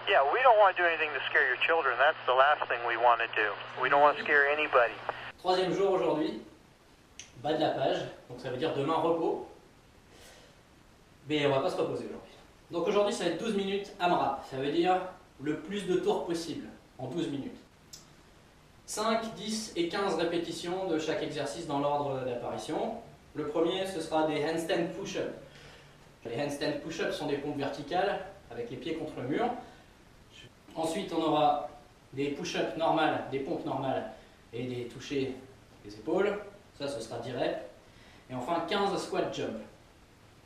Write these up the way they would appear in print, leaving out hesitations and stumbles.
Yeah, we don't want to do anything to scare your children. That's the last thing we want to do. We don't want to scare anybody. Troisième jour aujourd'hui, bas de la page, donc ça veut dire demain repos. Mais on va pas se reposer aujourd'hui. Donc aujourd'hui ça va être 12 minutes AMRAP, ça veut dire le plus de tours possible en 12 minutes. 5, 10 et 15 répétitions de chaque exercice dans l'ordre d'apparition. Le premier ce sera des handstand push-ups. Les handstand push-ups sont des pompes verticales avec les pieds contre le mur. Ensuite on aura des push-ups normales, des pompes normales et des touchés des épaules. Ça ce sera 10 reps. Et enfin 15 squat jump.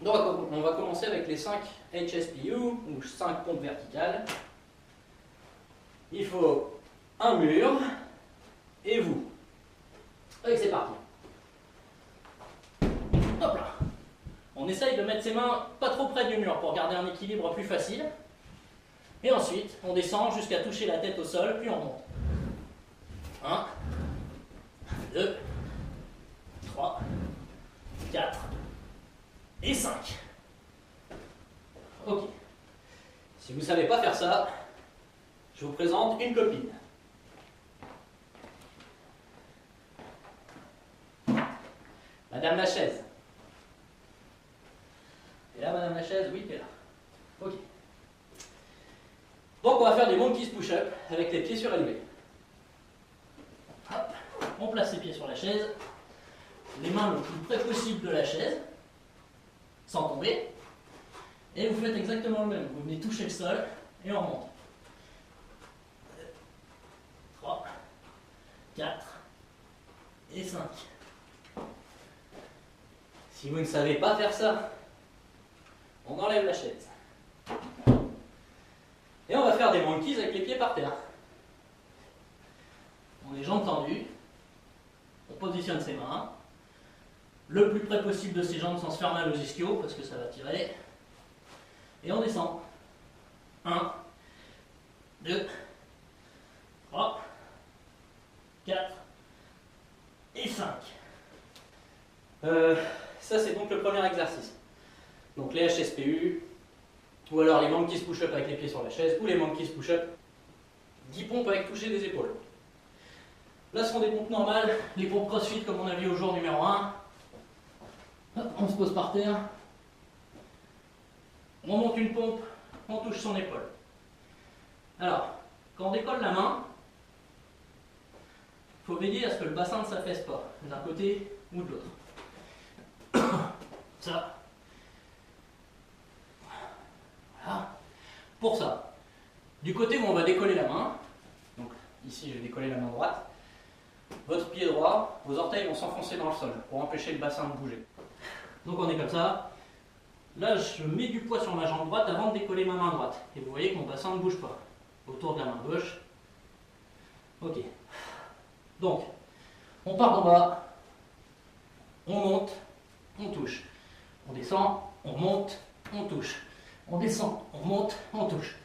Donc on va commencer avec les 5 HSPU ou 5 pompes verticales. Il faut un mur et vous. Allez, c'est parti. Hop là. On essaye de mettre ses mains pas trop près du mur pour garder un équilibre plus facile. Et ensuite, on descend jusqu'à toucher la tête au sol, puis on monte. 1, 2, 3, 4 et 5. Ok. Si vous ne savez pas faire ça, je vous présente une copine. Madame la chaise. Et là, Madame la chaise, oui, t'es là. Ok. Donc, on va faire des monkeys push-up avec les pieds surélevés. Hop, on place les pieds sur la chaise, les mains le plus près possible de la chaise, sans tomber, et vous faites exactement le même. Vous venez toucher le sol et on remonte. 3, 4 et 5. Si vous ne savez pas faire ça, on enlève la chaise. Et on va faire des monkeys avec les pieds par terre. On a les jambes tendues, on positionne ses mains, le plus près possible de ses jambes sans se faire mal aux ischios, parce que ça va tirer. Et on descend. 1, 2, 3, 4 et 5. Ça c'est donc le premier exercice. Donc les HSPU, ou alors les monkeys push-up avec les pieds sur la chaise, ou les monkeys push-up, 10 pompes avec toucher des épaules. Là ce sont des pompes normales, les pompes crossfit comme on a vu au jour numéro 1. On se pose par terre, on monte une pompe, on touche son épaule. Alors, quand on décolle la main, il faut veiller à ce que le bassin ne s'affaisse pas, d'un côté ou de l'autre. Ça. Voilà. Pour ça, du côté où on va décoller la main, donc ici je vais décoller la main droite, votre pied droit, vos orteils vont s'enfoncer dans le sol pour empêcher le bassin de bouger. Donc on est comme ça. Là je mets du poids sur ma jambe droite avant de décoller ma main droite. Et vous voyez que mon bassin ne bouge pas. Autour de la main gauche. Ok. Donc, on part d'en bas, on monte, on touche. On descend, on monte, on touche. On descend, on monte, on touche.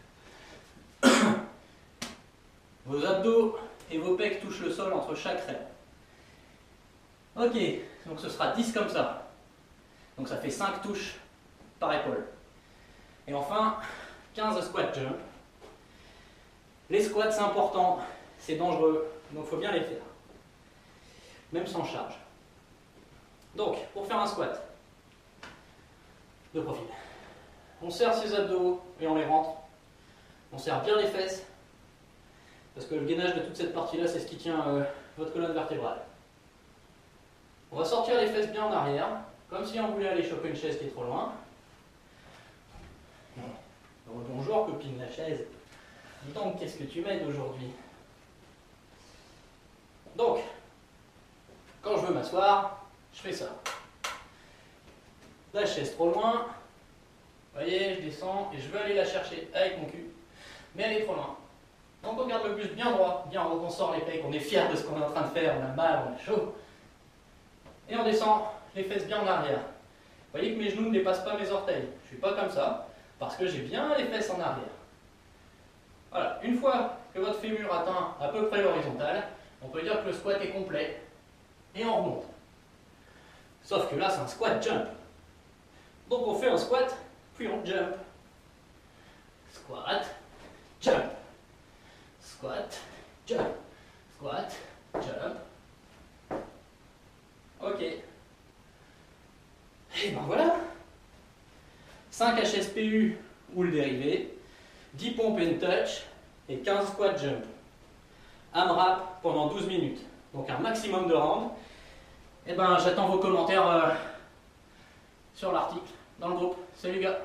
Vos abdos et vos pecs touchent le sol entre chaque rep. Ok, donc ce sera 10 comme ça. Donc ça fait 5 touches par épaule. Et enfin, 15 squat jump. Les squats c'est important, c'est dangereux, donc il faut bien les faire. Même sans charge. Donc, pour faire un squat, de profil, on serre ses abdos et on les rentre. On serre bien les fesses, parce que le gainage de toute cette partie-là, c'est ce qui tient votre colonne vertébrale. On va sortir les fesses bien en arrière, comme si on voulait aller choper une chaise qui est trop loin. Bonjour copine la chaise. Dis donc, qu'est-ce que tu m'aides aujourd'hui? Donc, quand je veux m'asseoir, je fais ça. La chaise trop loin. Vous voyez, je descends et je veux aller la chercher avec mon cul. Mais elle est trop loin. Donc on garde le buste bien droit, bien haut, on sort les pecs, on est fier de ce qu'on est en train de faire, on a mal, on a chaud. Et on descend les fesses bien en arrière. Vous voyez que mes genoux ne dépassent pas mes orteils. Je ne suis pas comme ça, parce que j'ai bien les fesses en arrière. Voilà, une fois que votre fémur atteint à peu près l'horizontale, on peut dire que le squat est complet. Et on remonte. Sauf que là, c'est un squat jump. Donc on fait un squat, puis on jump. Squat, jump. Et ben voilà. 5 HSPU ou le dérivé, 10 pompes and touch et 15 squat jump. AMRAP pendant 12 minutes. Donc un maximum de rounds. Et ben j'attends vos commentaires sur l'article, dans le groupe. Salut gars.